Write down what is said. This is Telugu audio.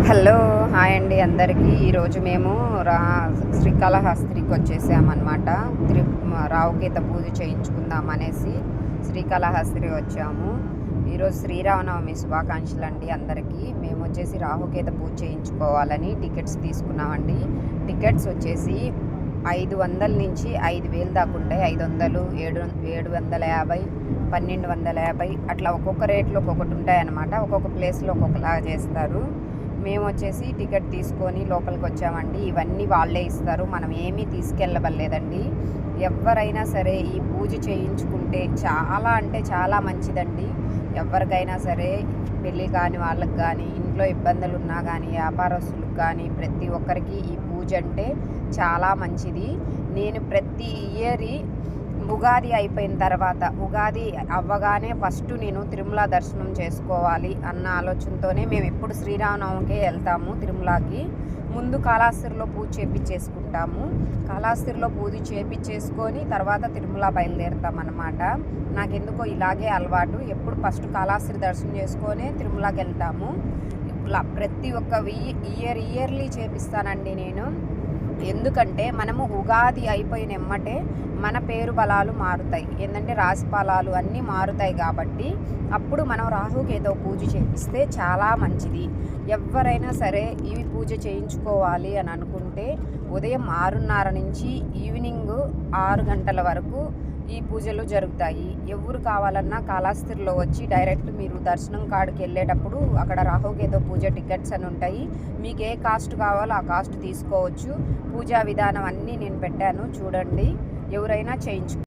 హలో హాయ్ అండి అందరికీ. ఈరోజు మేము శ్రీకాళహస్తికి వచ్చేసామన్నమాట. రావుకేత పూజ చేయించుకుందాం అనేసి శ్రీకాళహస్తి వచ్చాము. ఈరోజు శ్రీరామనవమి శుభాకాంక్షలు అండి అందరికీ. మేము వచ్చేసి రాహుకేత పూజ చేయించుకోవాలని టికెట్స్ తీసుకున్నామండి. టికెట్స్ వచ్చేసి 500 నుంచి 5,000 దాకా ఉంటాయి. 500, 750, 1250 అట్లా ఒక్కొక్క రేట్లో ఒక్కొక్కటి ఉంటాయి అన్నమాట. ఒక్కొక్క ప్లేస్లో ఒక్కొక్కలాగా చేస్తారు. మేము వచ్చేసి టికెట్ తీసుకొని లోపలికి వచ్చామండి. ఇవన్నీ వాళ్ళే ఇస్తారు, మనం ఏమీ తీసుకెళ్ళవలేదండి. ఎవరైనా సరే ఈ పూజ చేయించుకుంటే చాలా అంటే చాలా మంచిదండి. ఎవరికైనా సరే పెళ్ళి కాని వాళ్ళకి కానీ, ఇంట్లో ఇబ్బందులు ఉన్నా కానీ, వ్యాపారస్తులకు కానీ ప్రతి ఒక్కరికి ఈ పూజ అంటే చాలా మంచిది. నేను ప్రతి ఇయర్ ఉగాది అయిపోయిన తర్వాత, ఉగాది అవ్వగానే ఫస్ట్ నేను తిరుమల దర్శనం చేసుకోవాలి అన్న ఆలోచనతోనే మేము ఎప్పుడు శ్రీరామనవమికే వెళ్తాము. తిరుమలకి ముందు కాళహస్తిలో పూజ చేపించేసుకుంటాము. కాళహస్తిలో పూజ చేపించేసుకొని తర్వాత తిరుమల బయలుదేరుతామన్నమాట. నాకెందుకో ఇలాగే అలవాటు. ఎప్పుడు ఫస్ట్ కాళహస్తి దర్శనం చేసుకొని తిరుమలకి వెళ్తాము. ఇలా ప్రతి ఒక్క ఇయర్లీ చేపిస్తానండి నేను. ఎందుకంటే మనము ఉగాది అయిపోయిన ఎమ్మటే మన పేరు బలాలు మారుతాయి. ఏంటంటే రాశి ఫలాలు అన్నీ మారుతాయి కాబట్టి అప్పుడు మనం రాహుకేతో పూజ చేపిస్తే చాలా మంచిది. ఎవరైనా సరే ఈ పూజ చేయించుకోవాలి అని అనుకుంటే ఉదయం 6:30 నుంచి ఈవినింగ్ 6 గంటల వరకు ఈ పూజలు జరుగుతాయి. ఎవరు కావాలన్నా కాళహస్తిలో వచ్చి డైరెక్ట్ మీరు దర్శనం కాడికి వెళ్ళేటప్పుడు అక్కడ రాహుకేతో పూజ టికెట్స్ అని ఉంటాయి. మీకు ఏ కాస్ట్ కావాలో ఆ కాస్ట్ తీసుకోవచ్చు. పూజా విధానం అన్నీ నేను పెట్టాను, చూడండి. ఎవరైనా చేయించుకో.